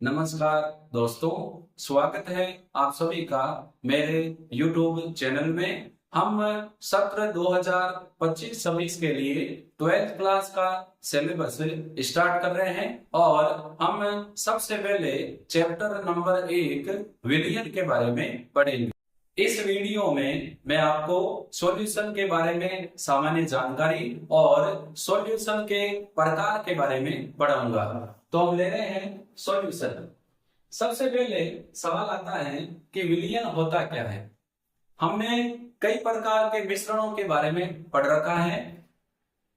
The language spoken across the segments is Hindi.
नमस्कार दोस्तों, स्वागत है आप सभी का मेरे YouTube चैनल में। हम सत्र 2025-26 के लिए 12th क्लास का सिलेबस स्टार्ट कर रहे हैं और हम सबसे पहले चैप्टर नंबर 1 विलियन के बारे में पढ़ेंगे। इस वीडियो में मैं आपको सॉल्यूशन के बारे में सामान्य जानकारी और सॉल्यूशन के प्रकार के बारे में पढ़ाऊंगा। तो हम ले रहे हैं सॉल्यूशन। सबसे पहले सवाल आता है कि विलियन होता क्या है। हमने कई प्रकार के मिश्रणों के बारे में पढ़ रखा है।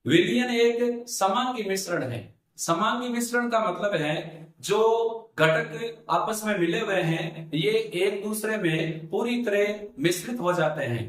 विलियन एक समांगी मिश्रण है। समांगी मिश्रण का मतलब है जो घटक आपस में मिले हुए हैं ये एक दूसरे में पूरी तरह मिश्रित हो जाते हैं।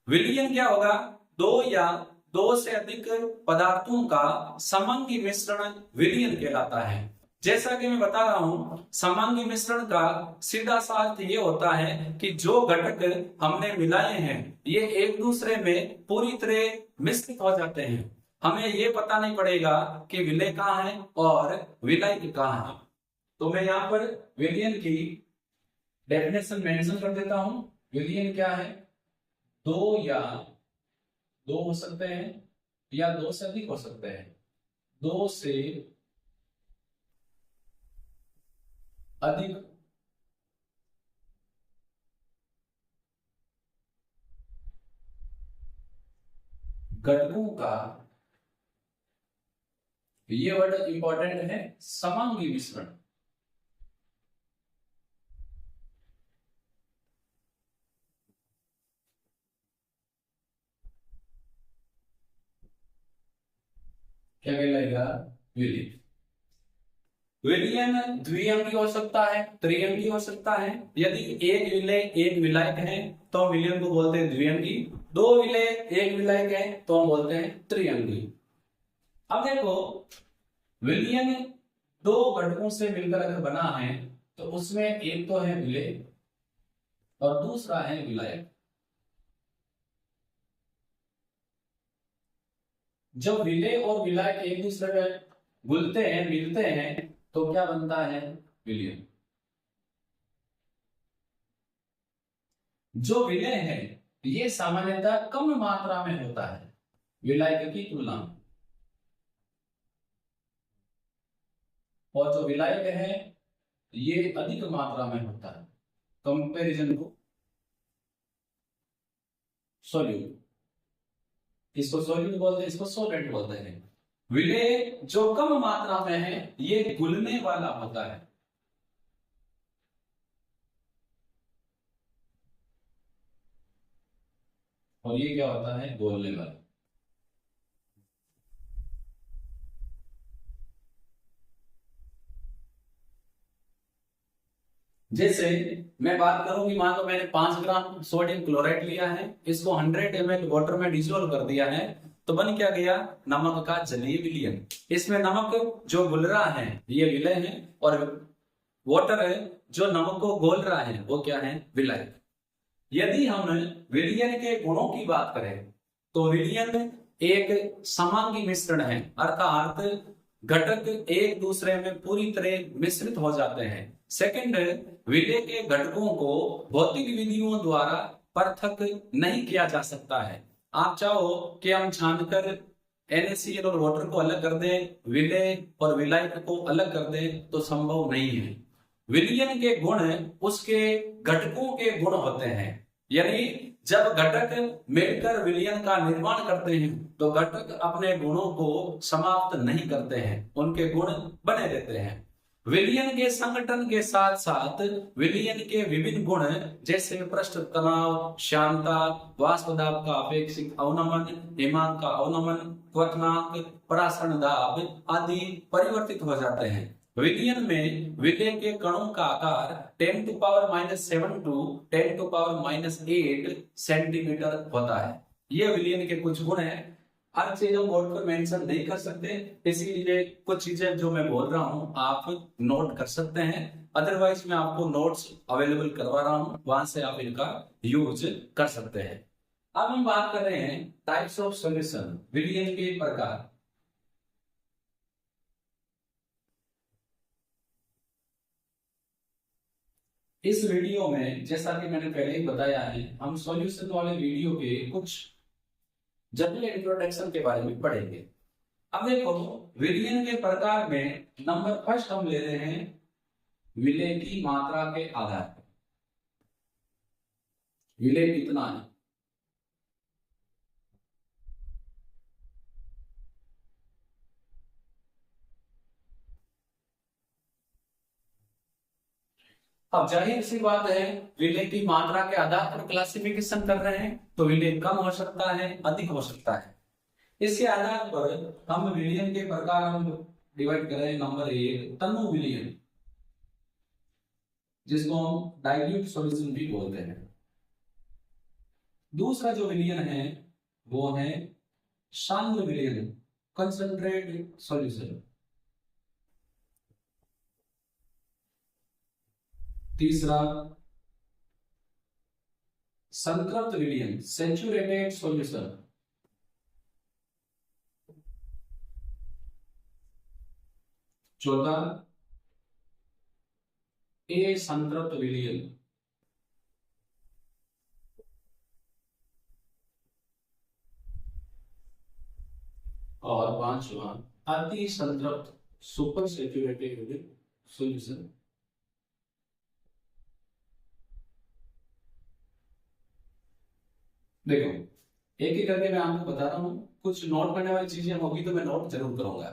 विलियन क्या होगा? दो या दो से अधिक पदार्थों का समांगी मिश्रण विलियन कहलाता है। जैसा कि मैं बता रहा हूं, समांगी मिश्रण का सीधा सा अर्थ ये होता है कि जो घटक हमने मिलाए हैं ये एक दूसरे में पूरी तरह मिश्रित हो जाते हैं। हमें ये पता नहीं पड़ेगा कि विलय कहाँ है और विलय कहाँ है। तो मैं यहाँ पर विलियन की डेफिनेशन मेंशन कर देता हूं। विलियन क्या है? दो या दो हो सकते हैं या दो से अधिक हो सकते हैं। दो से अधिक घटकों का, ये वर्ड इंपॉर्टेंट है, समांगी मिश्रण। क्या कहलाएगा? विलियन। विलियन द्विअंगी हो सकता है, त्रिअंगी हो सकता है। यदि एक विलय एक विलायक है तो हम विलियन को बोलते हैं द्विअंगी। दो विलय एक विलायक है तो हम बोलते हैं त्रिअंगी। अब देखो, विलियन दो घटकों से मिलकर अगर बना है तो उसमें एक तो है विलय और दूसरा है विलायक। जब विलय और विलायक एक दूसरे में घुलते हैं, मिलते हैं, तो क्या बनता है? विलियन। जो विलय है ये सामान्यतः कम मात्रा में होता है विलायक की तुलना में, और जो विलायक है ये अधिक मात्रा में होता है। कंपैरिजन को सॉल्यूट, इसको सॉल्यूट बोलते हैं, इसको सॉल्वेंट बोलते हैं। विलय जो कम मात्रा में है ये घुलने वाला होता है। और ये क्या होता है? घोलने वाला। जैसे मैं बात करूं कि मान लो मैंने 5 ग्राम सोडियम क्लोराइड लिया है, इसको 100 ml वाटर में डिसोल्व कर दिया है, तो बन क्या गया? नमक का जलीय विलयन। इसमें नमक जो घुल रहा है ये विलय है और वाटर है जो नमक को घोल रहा है वो क्या है? विलय। यदि हम विलयन के गुणों की बात करें तो विलयन एक समांगी मिश्रण है, अर्थात घटक एक दूसरे में पूरी तरह मिश्रित हो जाते हैं। सेकंड, विलय के घटकों को भौतिक विधियों द्वारा पृथक नहीं किया जा सकता है। आप चाहो कि हम छानकर NaCl और वाटर को अलग कर दें, विलय और विलायक को अलग कर दें, तो संभव नहीं है। विलयन के गुण उसके घटकों के गुण होते हैं। यानी जब घटक मिलकर विलयन का निर्माण करते हैं तो घटक अपने गुणों को समाप्त नहीं करते हैं, उनके गुण बने रहते हैं। विलयन के संगठन के साथ साथ विलयन के विभिन्न गुण जैसे पृष्ठ तनाव, श्यानता, वाष्प दाब का अपेक्षित अवनमन, हिमांक का अवनमन, क्वथनांक, परासरण दाब आदि परिवर्तित हो जाते हैं। विलयन में विलय के कणों का आकार 10⁻⁷ टू 10⁻⁸ सेंटीमीटर होता है। ये विलयन के कुछ गुण हैं। हर चीज हम बोर्ड पर मेंशन नहीं कर सकते, इसीलिए कुछ चीजें जो मैं बोल रहा हूं आप नोट कर सकते हैं। अदरवाइज मैं आपको नोट्स अवेलेबल करवा रहा हूं, वहां से आप इनका यूज कर सकते हैं। अब हम बात कर रहे हैं टाइप्स ऑफ सॉल्यूशन, विलयन के प्रकार। इस वीडियो में जैसा कि मैंने पहले ही बताया है, हम सॉल्यूशन वाले वीडियो के कुछ जनरल इंट्रोडक्शन के बारे में पढ़ेंगे। अब देखो, विलयन के प्रकार में नंबर फर्स्ट हम ले रहे हैं विलय की मात्रा के आधार पर। विलय कितना है, अब जाहिर सी बात है, विलय की मात्रा के आधार पर क्लासिफिकेशन कर रहे हैं, तो विलय कम हो सकता है, अधिक हो सकता है। इसके आधार पर हम विलयन के प्रकार हम डिवाइड कर रहे हैं। नंबर एक, तनु विलयन, जिसको हम डाइल्यूट सॉल्यूशन भी बोलते हैं। दूसरा जो विलयन है वो है सांद्र विलयन, कंसंट्रेट सॉल्यूशन। तीसरा संतृप्त विलयन, सैचुरेटेड सॉल्यूशन। चौथा असंतृप्त विलयन। और पांचवा अति संतृप्त, सुपर सैचुरेटेड सॉल्यूशन। देखो, एक एक करके मैं आपको बता रहा हूं, कुछ नोट करने वाली चीजें होगी तो मैं नोट जरूर करूंगा।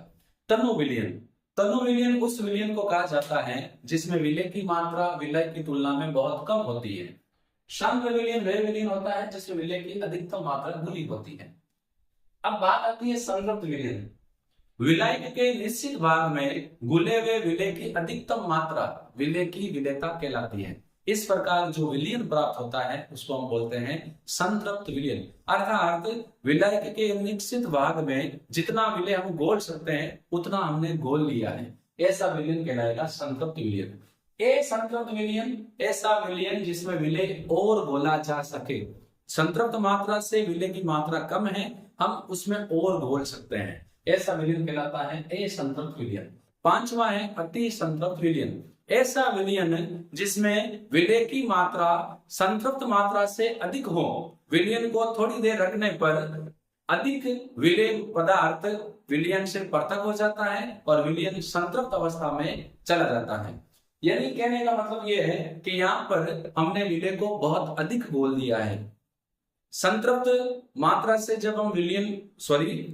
तनु विलयन, तनु विलयन उस विलयन को कहा जाता है जिसमें विलय की मात्रा विलय की तुलना में बहुत कम होती है। सांद्र विलयन वह विलयन होता है जिसमें विलय की अधिकतम मात्रा घुली होती है। अब बात आती है संतृप्त विलयन। विलायक के निश्चित भाग में घुले हुए विलय की अधिकतम मात्रा विलय की विलयता कहलाती है। इस प्रकार जो विलयन प्राप्त होता है उसको हम बोलते हैं संतृप्त विलयन। अर्थात विलायक के निश्चित भाग में जितना विलय हम घोल सकते हैं उतना हमने घोल लिया है, ऐसा विलयन कहलाएगा संतृप्त विलयन। ए संतृप्त विलयन ऐसा विलयन जिसमें विलय और घोला जा सके। संतृप्त मात्रा से विलय की मात्रा कम है, हम उसमें और घोल सकते हैं, ऐसा विलयन कहलाता है असंतृप्त विलयन। पांचवा है अति संतृप्त विलयन, ऐसा विलयन जिसमें विलय की मात्रा संतृप्त मात्रा से अधिक हो। विलयन को थोड़ी देर रखने पर अधिक विलय पदार्थ विलयन से पृथक हो जाता है और विलयन संतृप्त अवस्था में चला जाता है। यानी कहने का मतलब यह है कि यहाँ पर हमने विलय को बहुत अधिक घोल दिया है। संतृप्त मात्रा से जब हम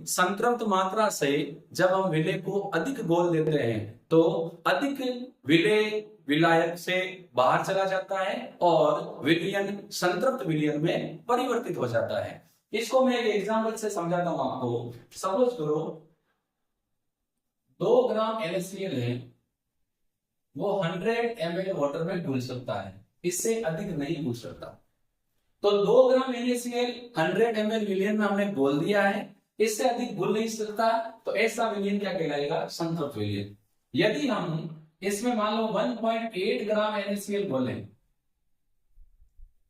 संतृप्त मात्रा से जब हम विलय को अधिक घोल देते हैं तो अधिक विलय विलायक से बाहर चला जाता है और विलयन संतृप्त विलयन में परिवर्तित हो जाता है। इसको मैं एक एग्जांपल से समझाता हूं आपको। सपोज करो 2 ग्राम NaCl है, वो 100 ml वाटर में घुल सकता है, इससे अधिक नहीं घुल सकता। तो 2 ग्राम NaCl 100 ml विलयन में हमने घोल दिया है, इससे अधिक घुल नहीं सकता, तो ऐसा विलयन क्या कहलाएगा? संतृप्त विलयन। यदि हम इसमें मान लो 1.8 ग्राम NaCl घोलें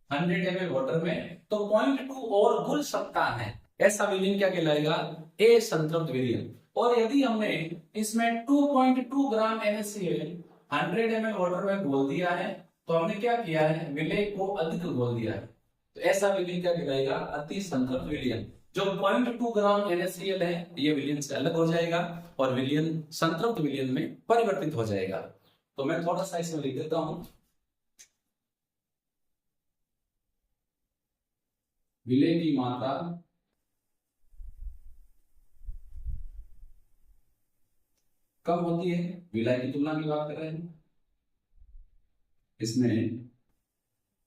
100 ml वाटर में, तो 0.2 और घुल सकता है, ऐसा विलयन क्या कहलाएगा? असंतृप्त विलयन। और यदि हमने इसमें 2.2 ग्राम NaCl 100 ml वाटर में घोल दिया है, तो हमने क्या किया है? विलय को अधिक घोल दिया है, तो ऐसा विलयन क्या कहलाएगा? अति संतृप्त विलयन। जो 0.2 ग्राम NaCl है ये विलयन से अलग हो जाएगा और विलयन संतृप्त विलयन में परिवर्तित हो जाएगा। तो मैं थोड़ा सा इसमें लिख देता हूं, विलय की मात्रा कम होती है, विलय की तुलना की बात कर रहे हैं, इसमें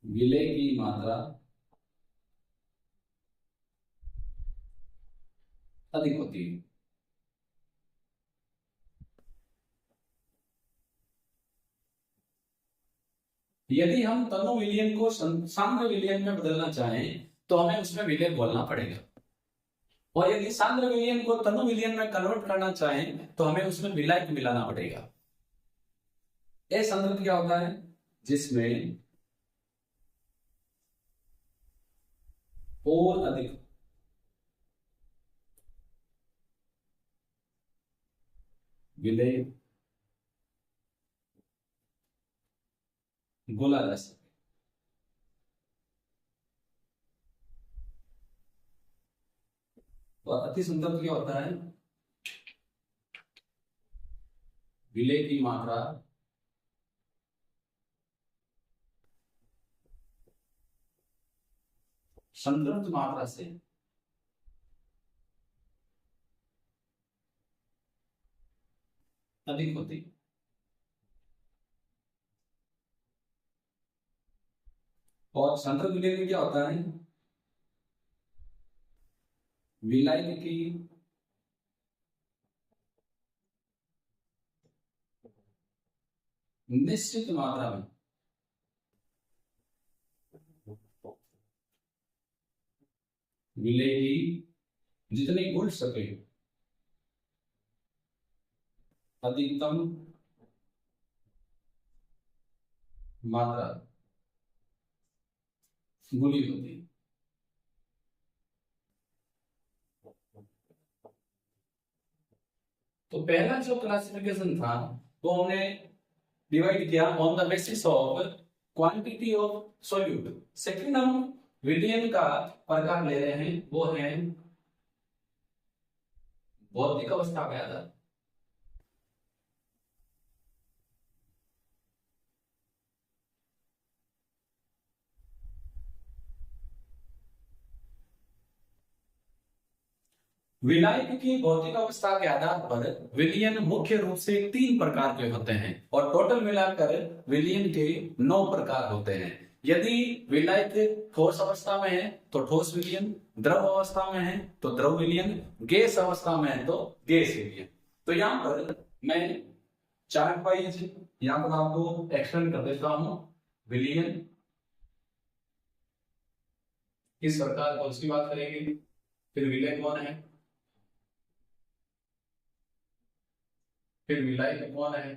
विलय की मात्रा अधिक होती है। यदि हम तनु विलयन को सांद्र विलयन में बदलना चाहें तो हमें उसमें विलय घोलना पड़ेगा, और यदि सांद्र विलयन को तनु विलयन में कन्वर्ट करना चाहें तो हमें उसमें विलायक मिलाना पड़ेगा। असंतृप्त क्या होता है? जिसमें और अधिक विलय बोला जा सके। तो अति सुंदर क्या होता है, विलय की मात्रा संतृप्त मात्रा से अधिक होती है। और संतृप्त विलय में क्या होता है, विलायक की निश्चित मात्रा में विलय की जितनी उड़ सके अधिकतम मात्रा गुली होती है। तो पहला जो क्लासिफिकेशन था वो हमने डिवाइड किया on the basis of quantity of solute. Second हम विलयन का प्रकार ले रहे हैं, वो है भौतिक अवस्था के आधार। विलायक की भौतिक अवस्था के आधार पर विलयन मुख्य रूप से 3 प्रकार के होते हैं और टोटल मिलाकर विलयन के 9 प्रकार होते हैं। यदि विलायक ठोस अवस्था में है तो ठोस विलयन, द्रव अवस्था में है तो द्रव विलयन, गैस अवस्था में है तो गैस विलयन। तो यहाँ पर मैं चार्ट वाइज यहाँ पर आपको एक्सप्लेन कर देता हूं। विलयन किस प्रकार का उसकी बात करेंगे, फिर विलय कौन है, फिर विलायक कौन है,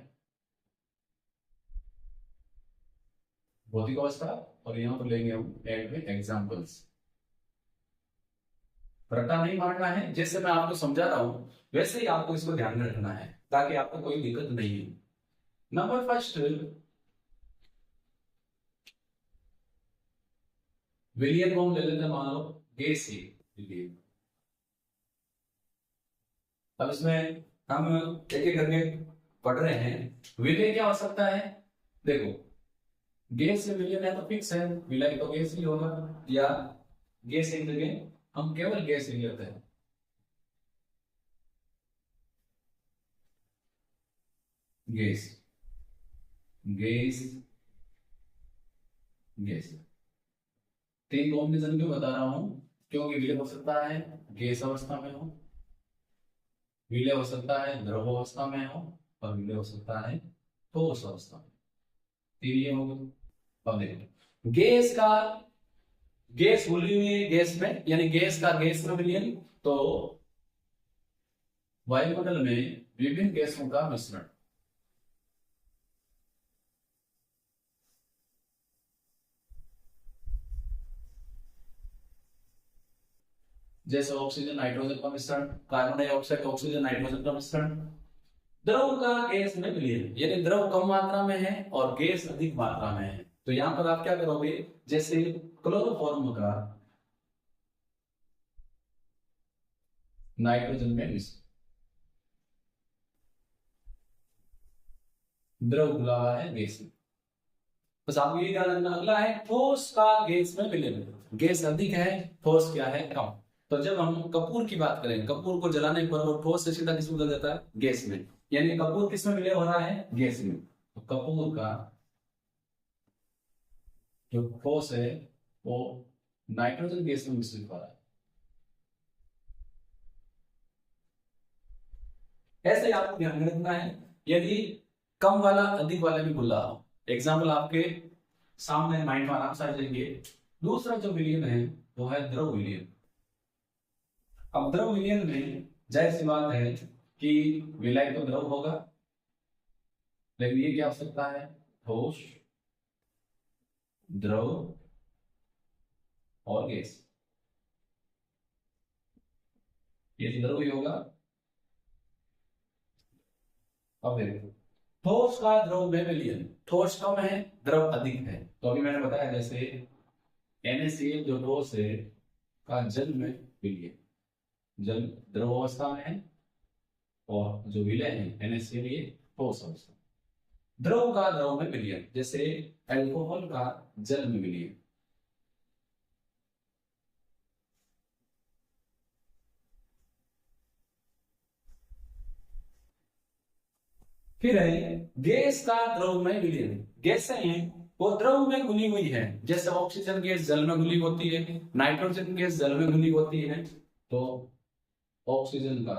भौतिक अवस्था, और यहाँ पर लेंगे हम एंड में एग्जांपल्स। रट्टा नहीं मारना है, जैसे मैं आपको समझा रहा हूं वैसे ही आपको इसको ध्यान में रखना है ताकि आपको कोई दिक्कत नहीं है। नंबर फर्स्ट, विलियन को हम ले लेते हैं, मान लो गैस ही विलियन। अब इसमें हम एक एक करके पढ़ रहे हैं। विलय क्या हो सकता है, देखो गैस से विलयन है तो फिक्स है, विलय तो गैस ही होगा, या गैस की जगह हम केवल गैस ही लेते हैं। गैस गैस गैस 3 कॉम्बिनेशन क्यों बता रहा हूं, क्योंकि विलय हो सकता है गैस अवस्था में हो, विलय हो सकता है द्रव अवस्था में हो, और विलय हो सकता है ठोस अवस्था में। 3 ये हो गए। अब देखो गैस घुली हुई है गैस में, यानी गैस का गैस में विलयन, तो वायुमंडल में विभिन्न गैसों का मिश्रण, जैसे ऑक्सीजन नाइट्रोजन का मिश्रण, कार्बन डाइऑक्साइड ऑक्सीजन नाइट्रोजन का मिश्रण। द्रव का गैस में विलयन, यानी द्रव कम मात्रा में है और गैस अधिक मात्रा में है, तो यहां पर आप क्या करोगे, जैसे क्लोरोफॉर्म का नाइट्रोजन में मिश्रण, द्रव घुला हुआ है गैस में। बस आपको ये ध्यान रखना। अगला है ठोस का गैस में विलयन, गैस अधिक है ठोस क्या है कम। तो जब हम कपूर की बात करें, कपूर को जलाने पर वो ठोस से सीधा किस में बदल जाता है, गैस में, यानी कपूर किस में विलय हो रहा है, गैस में। तो कपूर का जो ठोस है वो नाइट्रोजन गैस में मिश्रित हो रहा है। ऐसे आपको ध्यान में रखना है, यदि कम वाला अधिक वाले में भूल रहा हो। एग्जाम्पल आपके सामने माइंड में आराम से आ जाएंगे। दूसरा जो विलयन है वो है द्रव विलयन। अब द्रव विलयन में जाहिर सी बात है कि विलय तो द्रव होगा, लेकिन ये क्या हो सकता है, ठोस, द्रव और गैस। ये तो द्रव ही होगा। अब देखो ठोस का द्रव में विलयन, ठोस कम है, द्रव अधिक है। तो अभी मैंने बताया जैसे NaCl जो ठोस है का जल में विलय, जल द्रव अवस्था में है और जो विलय है NaCl ये ठोस अवस्था। द्रव का द्रव में विलय, जैसे अल्कोहल का जल में विलय। फिर है गैस का द्रव में विलय। गैसें हैं वो द्रव में घुली हुई है, जैसे ऑक्सीजन गैस जल में घुली होती है, नाइट्रोजन गैस जल में घुली होती है। तो ऑक्सीजन का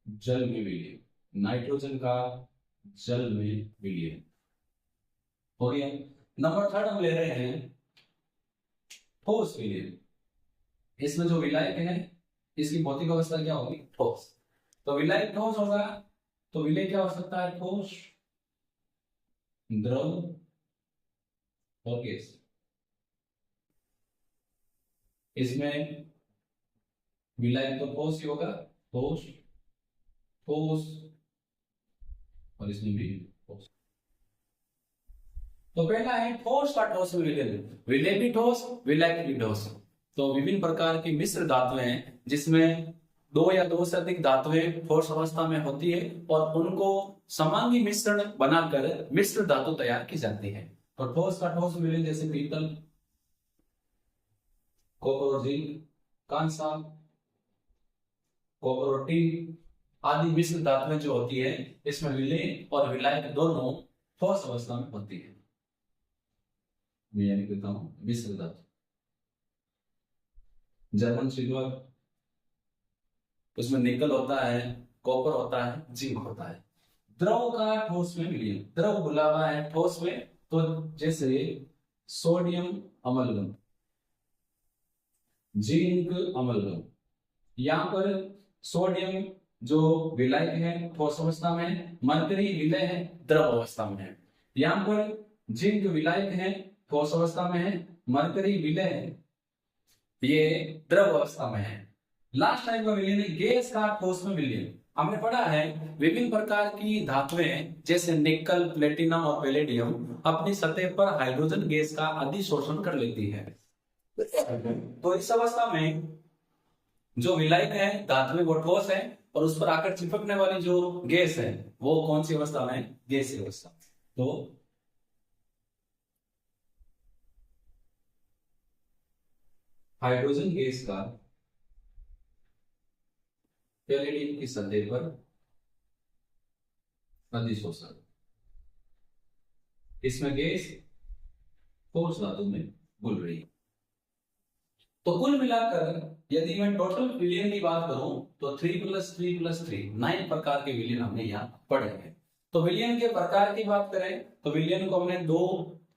जल में विलय, नाइट्रोजन का जल में विलय हो गया। नंबर 3 हम ले रहे हैं ठोस विलय। इसमें जो विलायक है इसकी भौतिक अवस्था क्या होगी? ठोस। तो विलायक ठोस होगा तो विलय क्या हो सकता है? ठोस, द्रव और गैस। इसमें विलायक तो ठोस ही होगा, ठोस ठोस, और इसमें भी ठोस। तो पहला है ठोस का ठोस में विलय। विलय भी ठोस, विलायक भी ठोस। तो विभिन्न प्रकार की मिश्र धातुएं हैं जिसमें 2 या 2 से अधिक धातुएं ठोस अवस्था में होती है और उनको समांगी मिश्रण बनाकर मिश्र धातु तैयार की जाती है। तो ठोस का ठोस में विलय जैसे पीतल, कॉपर, जिंक, कांसा, कॉपर, टिन आदि मिश्र धातुएं जो होती है इसमें विलय और विलायक दोनों ठोस अवस्था में होती है। मैं यानी कहता हूं मिश्र धातु। जर्मन सिल्वर, उसमें निकल होता है, कॉपर होता है, जिंक होता है। द्रव का ठोस में विलय, द्रव घुला हुआ है ठोस में, तो जैसे सोडियम अमलगम, जिंक अमलगम। यहां पर सोडियम जो विलायक है ठोस अवस्था में, मरकरी विलय है द्रव अवस्था में है। यहां पर जिंक विलायक है ठोस अवस्था में है, मरकरी विलय है ये द्रव अवस्था में है। लास्ट टाइम का विलय गैस का ठोस में विलय। हमने पढ़ा है विभिन्न प्रकार की धातुएं जैसे निकल, प्लेटिनम और पैलेडियम अपनी सतह पर हाइड्रोजन गैस का अधिशोषण कर लेती है। तो इस अवस्था में जो विलायक है धातु में वो ठोस है और उस पर आकर चिपकने वाली जो गैस है वो कौन सी अवस्था में? गैसीय अवस्था। तो हाइड्रोजन गैस का पैलेडियम की सतह पर अधिशोषण, इसमें गैस ठोस धातु में घुल रही है। तो कुल मिलाकर यदि मैं टोटल विलयन की बात करूं तो 3 + 3 + 3 9 प्रकार के विलयन हमने यहाँ पढ़े हैं। तो विलयन के प्रकार की बात करें तो विलयन को हमने 2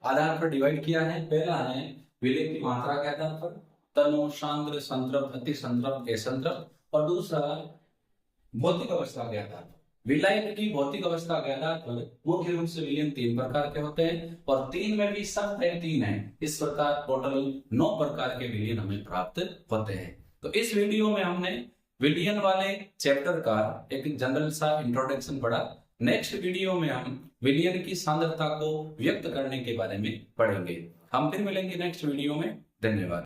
आधार पर डिवाइड किया है। पहला है विलय की मात्रा के आधार पर, तनु, सांद्र, संतृप्त, अति संतृप्त, असंतृप्त, और दूसरा भौतिक अवस्था के आधार पर। विलायक की भौतिक अवस्था के आधार पर मुख्य रूप से विलयन 3 प्रकार के होते हैं और 3 में भी सब 3 है। इस प्रकार टोटल 9 प्रकार के विलयन हमें प्राप्त होते हैं। तो इस वीडियो में हमने विलयन वाले चैप्टर का एक जनरल सा इंट्रोडक्शन पढ़ा। नेक्स्ट वीडियो में हम विलयन की सांद्रता को व्यक्त करने के बारे में पढ़ेंगे। हम फिर मिलेंगे नेक्स्ट वीडियो में। धन्यवाद।